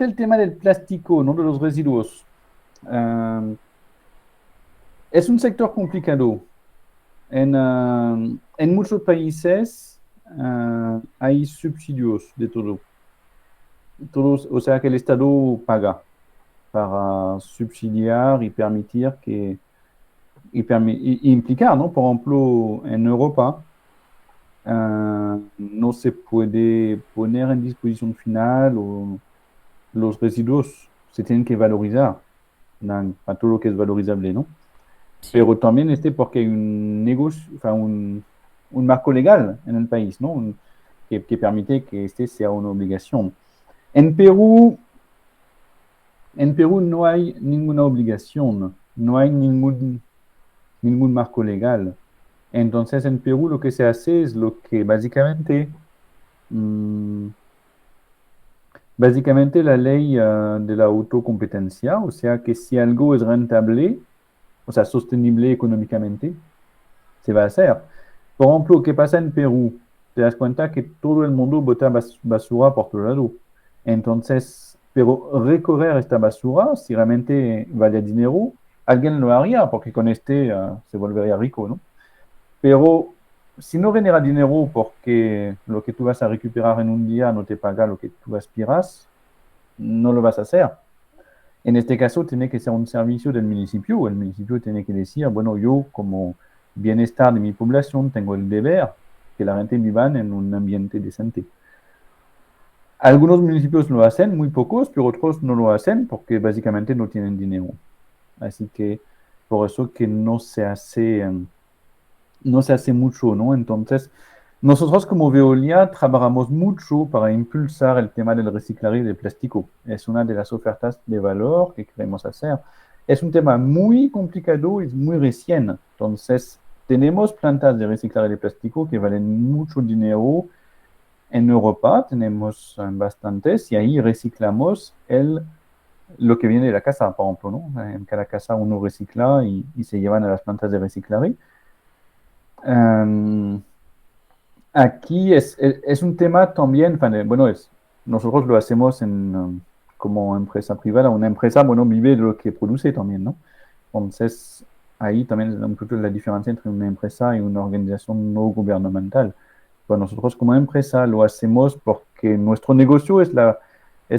el tema del plástico, ¿no? De los residuos. Um, es un sector complicado. En muchos países hay subsidios de todo. Todos, o sea que el Estado paga para subsidiar y permitir que y implicar, ¿no? Por ejemplo, en Europa no se puede poner en disposición final o los residuos se tienen que valorizar, a todo lo que es valorizable, ¿no? Sí. Pero también porque hay un negocio, o sea, un marco legal en el país, ¿no? Que permite que este sea una obligación. En Perú, en Perú no hay ninguna obligación, no hay ningún marco legal. Entonces, en Perú lo que se hace es lo que mm, básicamente la ley de la autocompetencia, o sea que si algo es rentable, o sea, sostenible económicamente, se va a hacer. Por ejemplo, ¿qué pasa en Perú? Te das cuenta que todo el mundo bota basura por todo lado. Entonces, pero recorrer esta basura, si realmente vale dinero, alguien lo haría porque con este se volvería rico, ¿no? Pero si no genera dinero porque lo que tú vas a recuperar en un día no te paga lo que tú aspiras, no lo vas a hacer. En este caso, tiene que ser un servicio del municipio. El municipio tiene que decir, bueno, yo como bienestar de mi población tengo el deber que la gente viva en un ambiente decente. Algunos municipios lo hacen, muy pocos, pero otros no lo hacen porque básicamente no tienen dinero. Así que por eso que no se hace mucho, ¿no? Entonces, nosotros como Veolia trabajamos mucho para impulsar el tema del reciclaje de plástico. Es una de las ofertas de valor que queremos hacer. Es un tema muy complicado y muy recién. Entonces, tenemos plantas de reciclaje de plástico que valen mucho dinero. En Europa tenemos bastantes y ahí reciclamos lo que viene de la casa, por ejemplo, ¿no? En cada casa uno recicla y se llevan a las plantas de reciclaje. Um, Aquí es un tema también, bueno, nosotros lo hacemos como empresa privada, una empresa, bueno, vive de lo que produce también, ¿no? Entonces, ahí también es un poco la diferencia entre una empresa y una organización no gubernamental. Pues nosotros como empresa lo hacemos porque nuestro negocio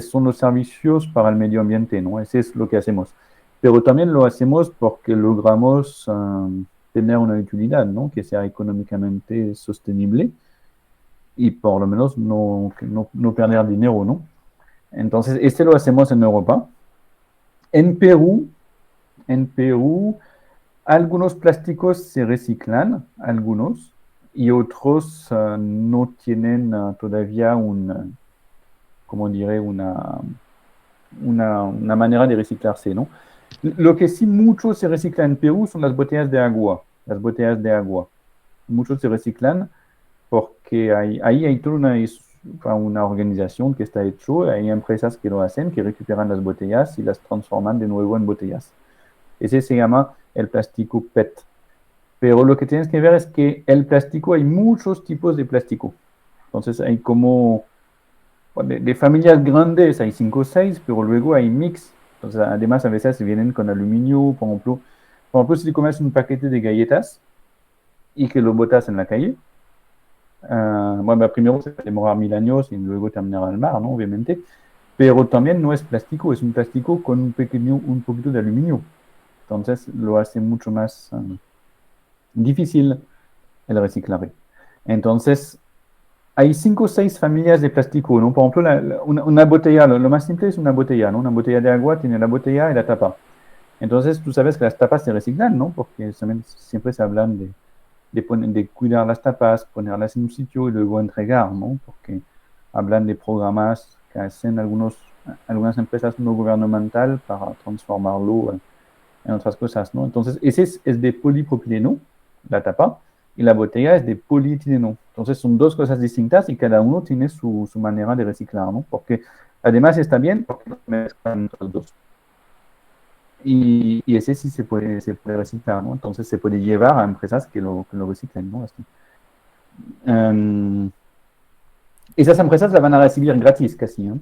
son los servicios para el medio ambiente, ¿no? Ese es lo que hacemos. Pero también lo hacemos porque logramos tener una utilidad, ¿no? Que sea económicamente sostenible y por lo menos no perder dinero, ¿no? Entonces, este lo hacemos en Europa. En Perú, en Perú, algunos plásticos se reciclan, algunos, y otros no tienen todavía como diré, una manera de reciclarse, ¿no? Lo que sí mucho se recicla en Perú son las botellas de agua, las botellas de agua. Muchos se reciclan porque ahí hay toda una organización que está hecho, hay empresas que lo hacen, que recuperan las botellas y las transforman de nuevo en botellas. Ese se llama el plástico PET. Pero lo que tienes que ver es que el plástico, hay muchos tipos de plástico. Entonces hay como, bueno, de familias grandes hay 5 o 6, pero luego hay mix. Entonces además a veces vienen con aluminio, por ejemplo si comes un paquete de galletas y que lo botas en la calle, bueno, primero se va a demorar 1000 años y luego terminará al mar, ¿no? Obviamente. Pero también no es plástico, es un plástico con un poquito de aluminio. Entonces lo hace mucho más difícil el reciclaje. Entonces, hay 5 o 6 familias de plástico, ¿no? Por ejemplo, una botella, lo más simple es una botella, ¿no? Una botella de agua tiene la botella y la tapa. Entonces, tú sabes que las tapas se reciclan, ¿no? Porque también siempre se hablan de cuidar las tapas, ponerlas en un sitio y luego entregar, ¿no? Porque hablan de programas que hacen algunas empresas no gubernamentales para transformarlo en otras cosas, ¿no? Entonces, ese es de polipropileno, la tapa, y la botella es de polietileno. Entonces, son dos cosas distintas y cada uno tiene su manera de reciclar, ¿no? Porque además está bien porque no mezclan los dos. Y ese sí se puede reciclar, ¿no? Entonces, se puede llevar a empresas que lo reciclen, ¿no? Así. Um, Esas empresas la van a recibir gratis casi, ¿no?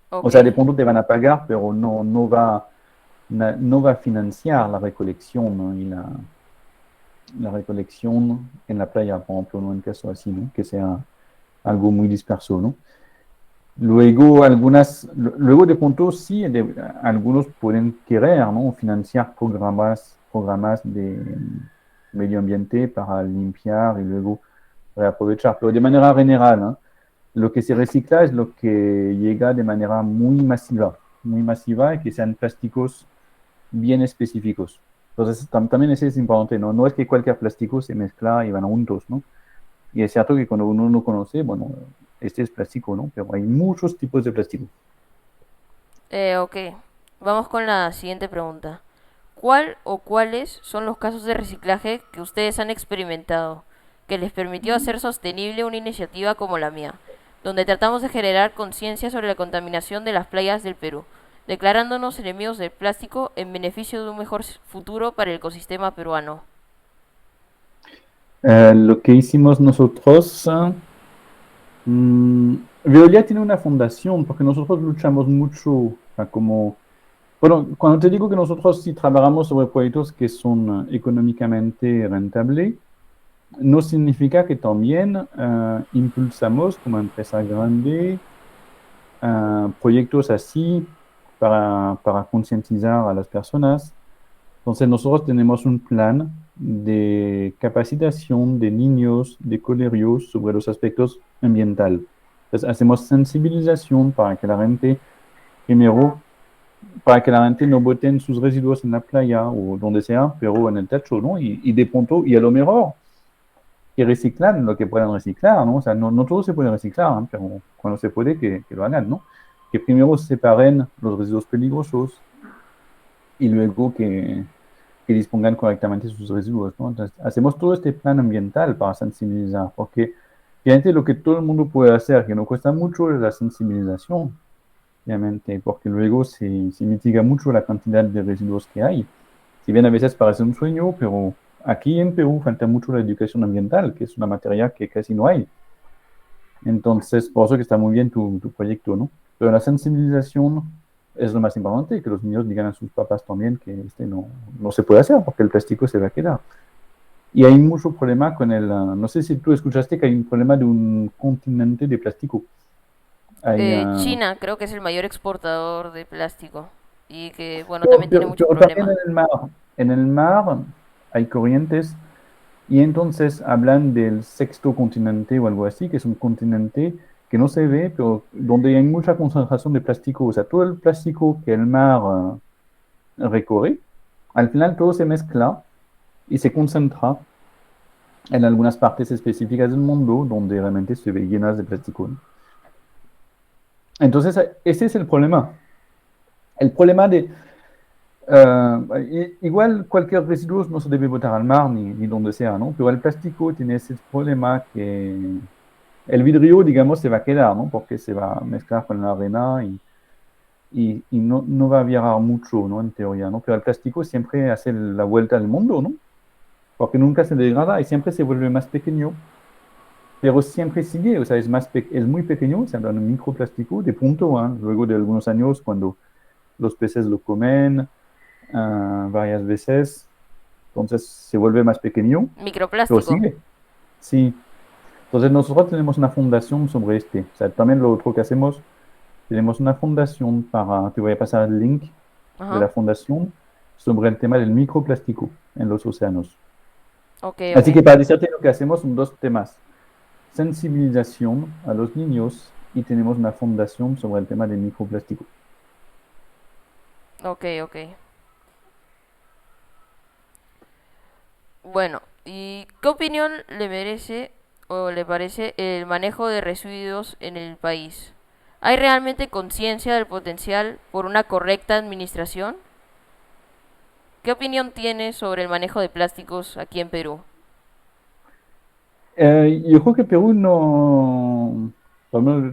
O Ok. sea, de pronto te van a pagar, pero no va a financiar la recolección, ¿no? Y la recolección en la playa, por ejemplo, ¿no? En caso así, ¿no? Que sea algo muy disperso, ¿no? Luego de pronto sí, algunos pueden querer, ¿no? Financiar programas de medio ambiente para limpiar y luego reaprovechar, pero de manera general, ¿no? Lo que se recicla es lo que llega de manera muy masiva y que sean plásticos bien específicos. Entonces, también ese es importante, ¿no? No es que cualquier plástico se mezcla y van juntos, ¿no? Y es cierto que cuando uno no conoce, bueno, este es plástico, ¿no? Pero hay muchos tipos de plástico. Ok. Vamos con la siguiente pregunta. ¿Cuál o cuáles son los casos de reciclaje que ustedes han experimentado que les permitió hacer sostenible una iniciativa como la mía, donde tratamos de generar conciencia sobre la contaminación de las playas del Perú, declarándonos enemigos del plástico en beneficio de un mejor futuro para el ecosistema peruano? Lo que hicimos nosotros, Veolia tiene una fundación porque nosotros luchamos mucho, o sea, como, bueno, cuando te digo que nosotros sí trabajamos sobre proyectos que son económicamente rentables, no significa que también impulsamos como empresa grande proyectos así para concientizar a las personas. Entonces nosotros tenemos un plan de capacitación de niños de colegios sobre los aspectos ambientales. Entonces hacemos sensibilización para que la gente, primero, para que la gente no boten sus residuos en la playa o donde sea, pero en el techo, ¿no? Y de pronto, y a lo mejor, que reciclan lo que puedan reciclar, ¿no? O sea, no todo se puede reciclar, ¿no? Pero cuando se puede, que lo hagan, ¿no? Que primero separen los residuos peligrosos y luego que dispongan correctamente sus residuos, ¿no? Entonces, hacemos todo este plan ambiental para sensibilizar, porque realmente lo que todo el mundo puede hacer, que no cuesta mucho, es la sensibilización, obviamente, porque luego se mitiga mucho la cantidad de residuos que hay. Si bien a veces parece un sueño, pero aquí en Perú falta mucho la educación ambiental, que es una materia que casi no hay. Entonces, por eso que está muy bien tu proyecto, ¿no? Pero la sensibilización es lo más importante, que los niños digan a sus papás también que no se puede hacer porque el plástico se va a quedar. Y hay mucho problema con no sé si tú escuchaste que hay un problema de un continente de plástico. Hay, China creo que es el mayor exportador de plástico y que, bueno, también tiene muchos pero también problemas. en el mar hay corrientes y entonces hablan del sexto continente o algo así, que es un continente que no se ve, pero donde hay mucha concentración de plástico. O sea, todo el plástico que el mar recorre, al final todo se mezcla y se concentra en algunas partes específicas del mundo donde realmente se ve llenas de plástico, ¿no? Entonces, ese es el problema. El problema de, igual cualquier residuo no se debe botar al mar ni donde sea, ¿no? Pero el plástico tiene ese problema que el vidrio, digamos, se va a quedar, ¿no? Porque se va a mezclar con la arena y no va a viajar mucho, ¿no? En teoría, ¿no? Pero el plástico siempre hace la vuelta al mundo, ¿no? Porque nunca se degrada y siempre se vuelve más pequeño, pero siempre sigue, o sea, es muy pequeño, se habla de un microplástico de punto, ¿eh? Luego de algunos años, cuando los peces lo comen varias veces, entonces se vuelve más pequeño, pero Microplástico. sigue, sí. Entonces nosotros tenemos una fundación sobre o sea, también lo otro que hacemos, tenemos una fundación te voy a pasar el link de Ajá. la fundación sobre el tema del microplástico en los océanos. Ok, Así ok. que para decirte lo que hacemos son dos temas: sensibilización a los niños y tenemos una fundación sobre el tema del microplástico. Ok, ok. Bueno, ¿y qué opinión le merece o le parece el manejo de residuos en el país? ¿Hay realmente conciencia del potencial por una correcta administración? ¿Qué opinión tiene sobre el manejo de plásticos aquí en Perú? Yo creo que Perú no,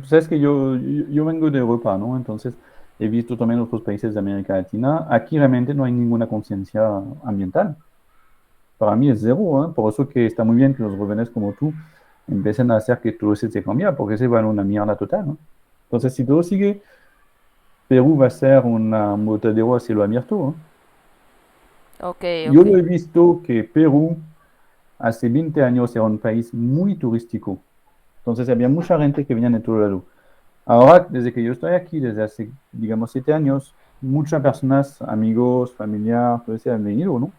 sabes que yo vengo de Europa, ¿no? Entonces he visto también otros países de América Latina. Aquí realmente no hay ninguna conciencia ambiental. Para mí es cero, ¿eh? Por eso que está muy bien que los jóvenes como tú empiecen a hacer que todo se cambie, porque se va a una mierda total, ¿no? Entonces, si todo sigue Perú va a ser un botadero a cielo abierto, ¿eh? Ok, Yo ok. lo he visto que Perú hace 20 años era un país muy turístico. Entonces había mucha gente que venía de todo lado. Ahora, desde que yo estoy aquí, desde hace, digamos, 7 años, muchas personas, amigos, familiares, todo eso han venido, ¿no?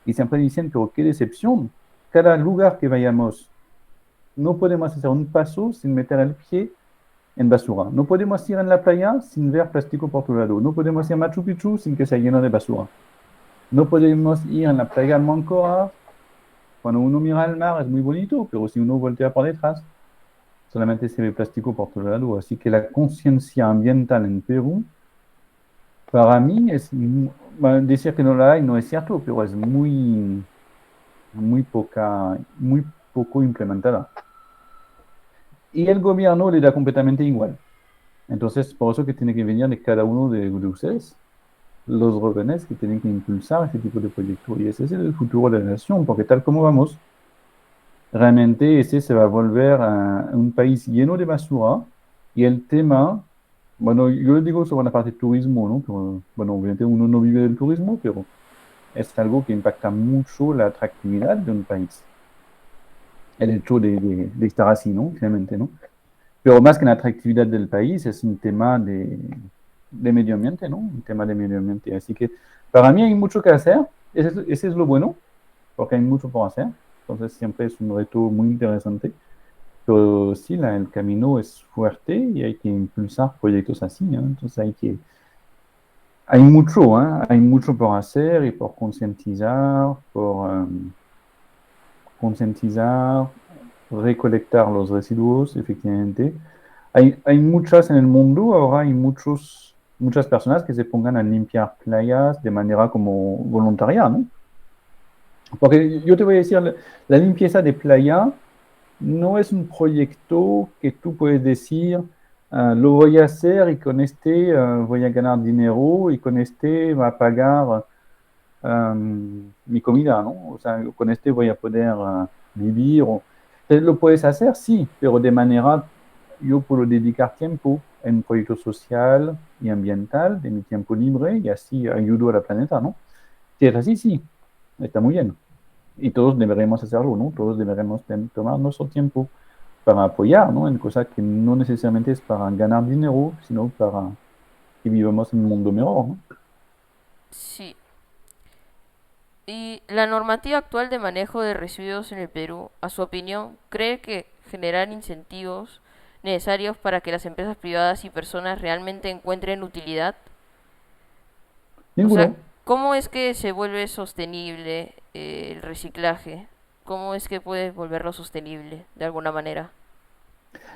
Y siempre dicen, pero qué decepción. Cada lugar que vayamos, no podemos hacer un paso sin meter el pie en basura. No podemos ir en la playa sin ver plástico por todo lado. No podemos ir a Machu Picchu sin que sea lleno de basura. No podemos ir en la playa Mancora. Cuando uno mira al mar es muy bonito, pero si uno voltea por detrás, solamente se ve plástico por todo lado. Así que la conciencia ambiental en Perú, para mí, bueno, decir que no la hay no es cierto, pero es muy poco implementada. Y el gobierno le da completamente igual. Entonces, por eso que tiene que venir de cada uno de ustedes, los jóvenes que tienen que impulsar este tipo de proyectos. Y ese es el futuro de la nación, porque tal como vamos, realmente ese se va a volver a un país lleno de basura. Y el tema, bueno, yo lo digo sobre la parte de turismo, ¿no? Pero, bueno, obviamente uno no vive del turismo, pero es algo que impacta mucho la atractividad de un país. El hecho de estar así, ¿no? Claramente, ¿no? Pero más que la atractividad del país, es un tema de medio ambiente, ¿no? Un tema de medio ambiente. Así que para mí hay mucho que hacer. Ese es lo bueno, porque hay mucho por hacer. Entonces siempre es un reto muy interesante. Pero sí, el camino es fuerte y hay que impulsar proyectos así, ¿no? Entonces hay mucho por hacer y por concientizar, recolectar los residuos, efectivamente. Hay muchas en el mundo, ahora hay muchas personas que se pongan a limpiar playas de manera como voluntaria, ¿no? Porque yo te voy a decir, la limpieza de playa no es un proyecto que tú puedes decir, lo voy a hacer y con este voy a ganar dinero y con este va a pagar mi comida, ¿no? O sea, con este voy a poder vivir. Lo puedes hacer, sí, pero de manera, yo puedo dedicar tiempo en un proyecto social y ambiental de mi tiempo libre y así ayudo a la planeta, ¿no? Si es así, sí, está muy bien. Y todos deberíamos hacerlo, ¿no? Todos deberíamos tomar nuestro tiempo para apoyar, ¿no? En cosas que no necesariamente es para ganar dinero, sino para que vivamos en un mundo mejor, ¿no? Sí. ¿Y la normativa actual de manejo de residuos en el Perú, a su opinión, cree que generar incentivos necesarios para que las empresas privadas y personas realmente encuentren utilidad? O sea, Ninguno. ¿cómo es que se vuelve sostenible el reciclaje? ¿Cómo es que puedes volverlo sostenible de alguna manera?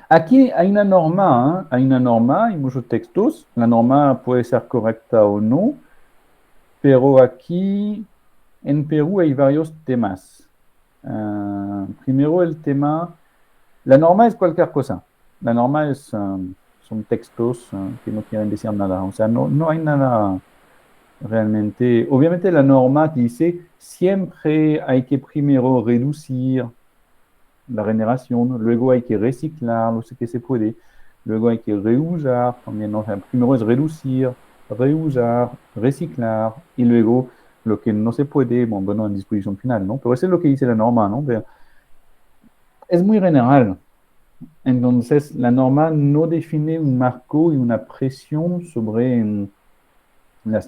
Aquí hay una norma, hay muchos textos. La norma puede ser correcta o no, pero aquí en Perú hay varios temas. Primero el tema, la norma es cualquier cosa. La norma son textos que no quieren decir nada. O sea, no hay nada realmente. Obviamente la norma dice siempre hay que primero reducir la generación, luego hay que reciclar lo que se puede, luego hay que reusar también, ¿no? O sea, primero es reducir, reusar, reciclar y luego lo que no se puede, bueno, en disposición final, ¿no? Pero eso es lo que dice la norma, ¿no? Pero es muy general. Entonces, la norma no define un marco y una presión sobre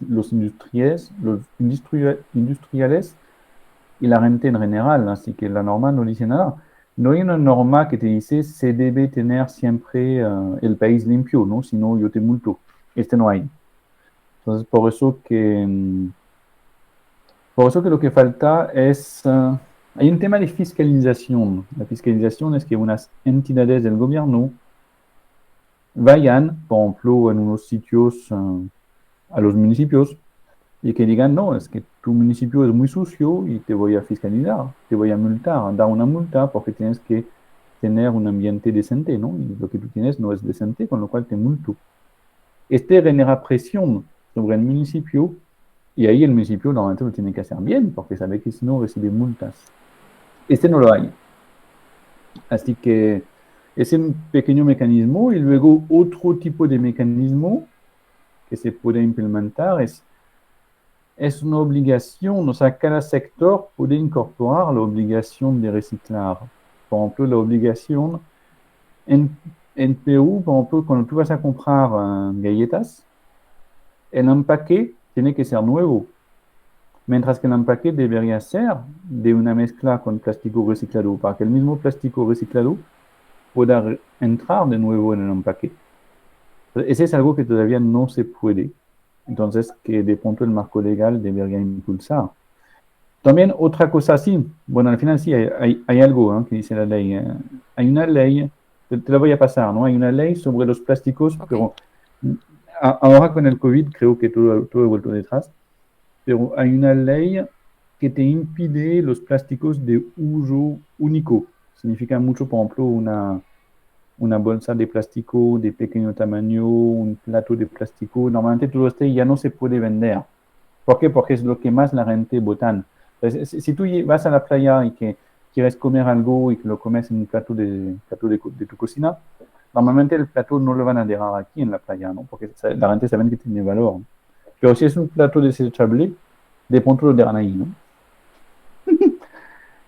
los industriales y la gente en general, así que la norma no dice nada. No hay una norma que te dice se debe tener siempre el país limpio, ¿no? Si no, yo te multo. Este no hay. Entonces, por eso que lo que falta es, hay un tema de fiscalización. La fiscalización es que unas entidades del gobierno vayan, por ejemplo, en unos sitios a los municipios y que digan, no, es que tu municipio es muy sucio y te voy a fiscalizar, te voy a multar, dar una multa porque tienes que tener un ambiente decente, ¿no? Y lo que tú tienes no es decente, con lo cual te multo. Este genera presión sobre el municipio y ahí el municipio normalmente lo tiene que hacer bien porque sabe que si no recibe multas. Este no lo hay. Así que es un pequeño mecanismo y luego otro tipo de mecanismo que se puede implementar es una obligación, o sea, cada sector puede incorporar la obligación de reciclar. Por ejemplo, la obligación en Perú, por ejemplo, cuando tú vas a comprar galletas, el empaque tiene que ser nuevo, mientras que el empaque debería ser de una mezcla con plástico reciclado, para que el mismo plástico reciclado pueda entrar de nuevo en el empaque. Ese es algo que todavía no se puede. Entonces, que de pronto el marco legal debería impulsar. También otra cosa así, bueno, al final sí hay algo, ¿no?, que dice la ley. Hay una ley, te la voy a pasar, ¿no? Hay una ley sobre los plásticos, Ok. pero ahora con el COVID creo que todo ha vuelto detrás, pero hay una ley que te impide los plásticos de uso único. Significa mucho, por ejemplo, una bolsa de plástico de pequeño tamaño, un plato de plástico. Normalmente todo esto ya no se puede vender. ¿Por qué? Porque es lo que más la gente botan. Entonces, si tú vas a la playa y que quieres comer algo y que lo comes en un plato de tu cocina, normalmente el plato no lo van a dejar aquí en la playa, ¿no? Porque la gente sabe que tiene valor. Pero si es un plato desechable, de pronto lo dejan ahí, ¿no?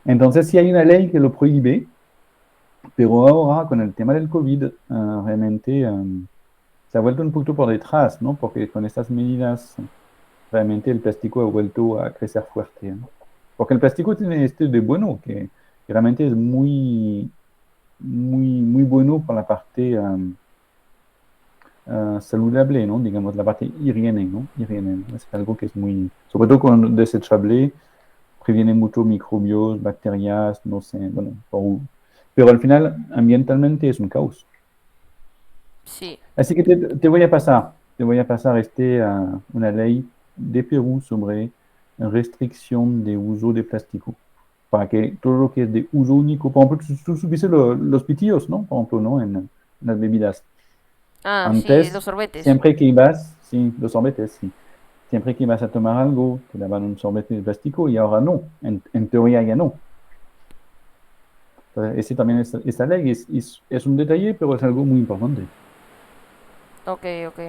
Entonces, si hay una ley que lo prohíbe, pero ahora con el tema del COVID, realmente se ha vuelto un poquito por detrás, ¿no? Porque con estas medidas realmente el plástico ha vuelto a crecer fuerte, ¿no? Porque el plástico tiene este de bueno, que realmente es muy bueno para la parte saludable, ¿no? Digamos, la parte higiene, ¿no? Higiene, ¿no? Es algo que es muy, sobre todo con desechable, previene mucho microbios, bacterias, no sé, bueno, pero al final ambientalmente es un caos. Sí. Así que te voy a pasar una ley de Perú sobre restricción de uso de plástico, para que todo lo que es de uso único, por ejemplo, tú subiste los pitillos, ¿no? Por ejemplo, ¿no? En las bebidas. Ah, sí, Antes, los sorbetes. siempre que ibas, sí, los sorbetes, sí. Siempre que ibas a tomar algo, te daban un sorbete de plástico y ahora no. En teoría ya no. Entonces, ese también esta ley es un detalle, pero es algo muy importante. Ok, ok.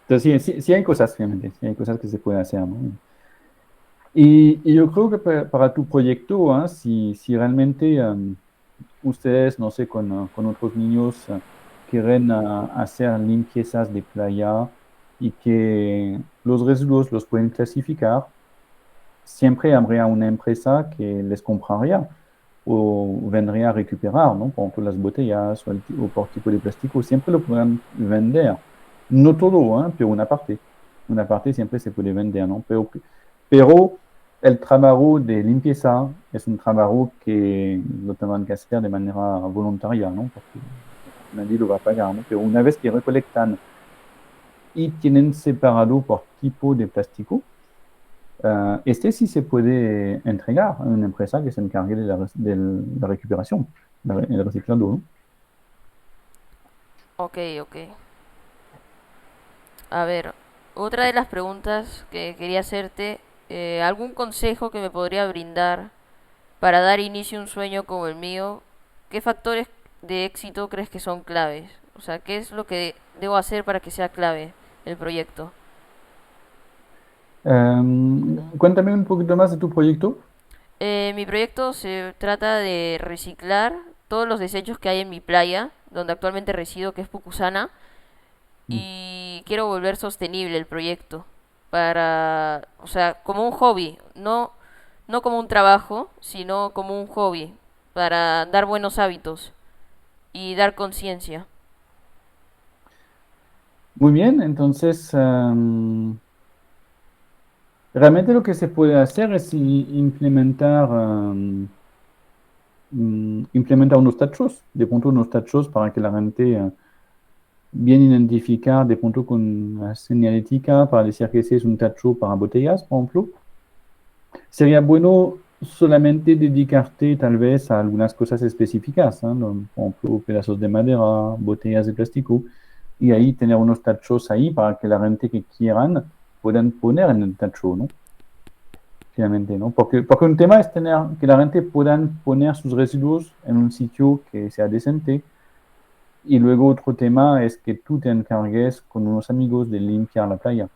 Entonces, sí hay cosas, realmente, sí hay cosas que se pueden hacer, ¿no? Y yo creo que para tu proyecto, si realmente ustedes, no sé, con otros niños quieren hacer limpiezas de playa y que los residuos los pueden clasificar, siempre habría una empresa que les compraría o vendría a recuperar, ¿no? Por ejemplo, las botellas o por tipo de plástico, siempre lo pueden vender. No todo, pero una parte. Una parte siempre se puede vender, ¿no? Pero el trabajo de limpieza es un trabajo que lo tendrán que hacer de manera voluntaria, ¿no? Porque nadie lo va a pagar, ¿no? Pero una vez que recolectan y tienen separado por tipo de plástico, este sí se puede entregar a una empresa que se encargue de la recuperación, el reciclado, ¿no? Ok, ok. A ver, otra de las preguntas que quería hacerte, ¿algún consejo que me podría brindar para dar inicio a un sueño como el mío? ¿Qué factores de éxito crees que son claves? O sea, ¿qué es lo que debo hacer para que sea clave el proyecto? Cuéntame un poquito más de tu proyecto. Mi proyecto se trata de reciclar todos los desechos que hay en mi playa, donde actualmente resido, que es Pucusana, y quiero volver sostenible el proyecto para, o sea, como un hobby, no como un trabajo, sino como un hobby para dar buenos hábitos y dar conciencia. Muy bien, entonces realmente lo que se puede hacer es implementar unos tachos, de pronto unos tachos para que la gente bien identificar de pronto con la señalética para decir que ese es un tacho para botellas, por ejemplo. Sería bueno solamente dedicarte tal vez a algunas cosas específicas, ¿no? Por ejemplo, pedazos de madera, botellas de plástico, y ahí tener unos tachos ahí para que la gente que quieran puedan poner en el tacho, ¿no? Finalmente, ¿no? Porque un tema es tener que la gente puedan poner sus residuos en un sitio que sea decente Y luego otro tema es que tú te encargues con unos amigos de limpiar la playa.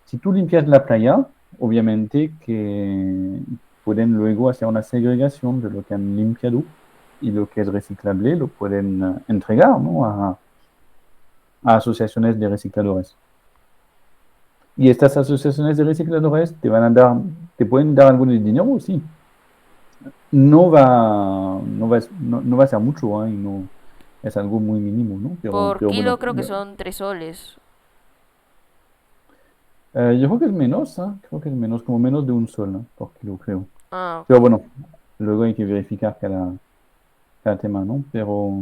Si tú limpias la playa, obviamente que pueden luego hacer una segregación de lo que han limpiado y lo que es reciclable lo pueden entregar, ¿no? a asociaciones de recicladores. Y estas asociaciones de recicladores te van a dar, te pueden dar algo de dinero, sí. No va a ser mucho, ¿eh? Y no, es algo muy mínimo, ¿no? Por Pero bueno, kilo creo que son 3 soles. yo creo que es menos, ¿eh? Creo que es menos, como menos de un sol, ¿no? Por kilo, creo. Ah, Pero ok. bueno, luego hay que verificar cada tema, ¿no? Pero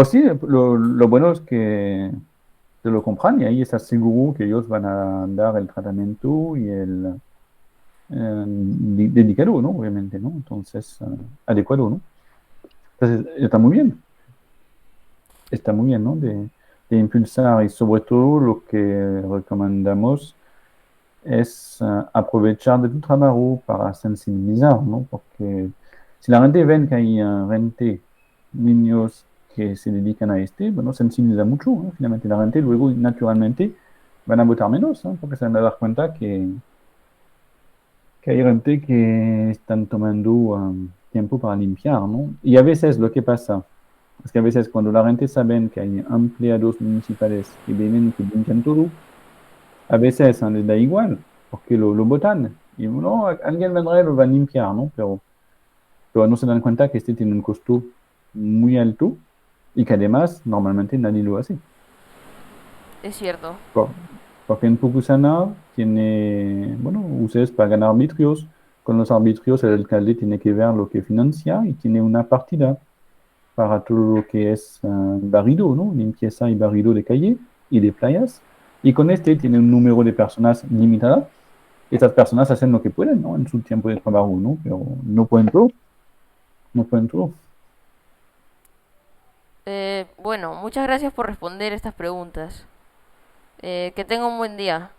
sí, lo bueno es que te lo compran y ahí estás seguro que ellos van a dar el tratamiento y el dedicado, ¿no? Obviamente, ¿no? Entonces, adecuado, ¿no? Entonces, está muy bien, ¿no? De impulsar y sobre todo lo que recomendamos es aprovechar de tu trabajo para sensibilizar, ¿no? Porque si la gente ve que hay gente, niños que se dedican a este, bueno, sensibiliza mucho, ¿no? Finalmente la gente luego naturalmente van a votar menos, ¿no? Porque se van a dar cuenta que hay gente que están tomando tiempo para limpiar, ¿no? Y a veces lo que pasa es que a veces cuando la gente sabe que hay empleados municipales que vienen, que limpian todo, a veces les da igual, porque lo botan. Y no, alguien vendrá y lo va a limpiar, ¿no? Pero no se dan cuenta que este tiene un costo muy alto y que además normalmente nadie lo hace. Es cierto. Por- Porque en Pucusana tiene, bueno, ustedes pagan arbitrios. Con los arbitrios el alcalde tiene que ver lo que financia y tiene una partida para todo lo que es barrido, ¿no? Limpieza y barrido de calle y de playas. Y con este tiene un número de personas limitada. Estas personas hacen lo que pueden, ¿no? En su tiempo de trabajo, ¿no? Pero no pueden todo, no pueden todo. Bueno, muchas gracias por responder estas preguntas. Que tenga un buen día.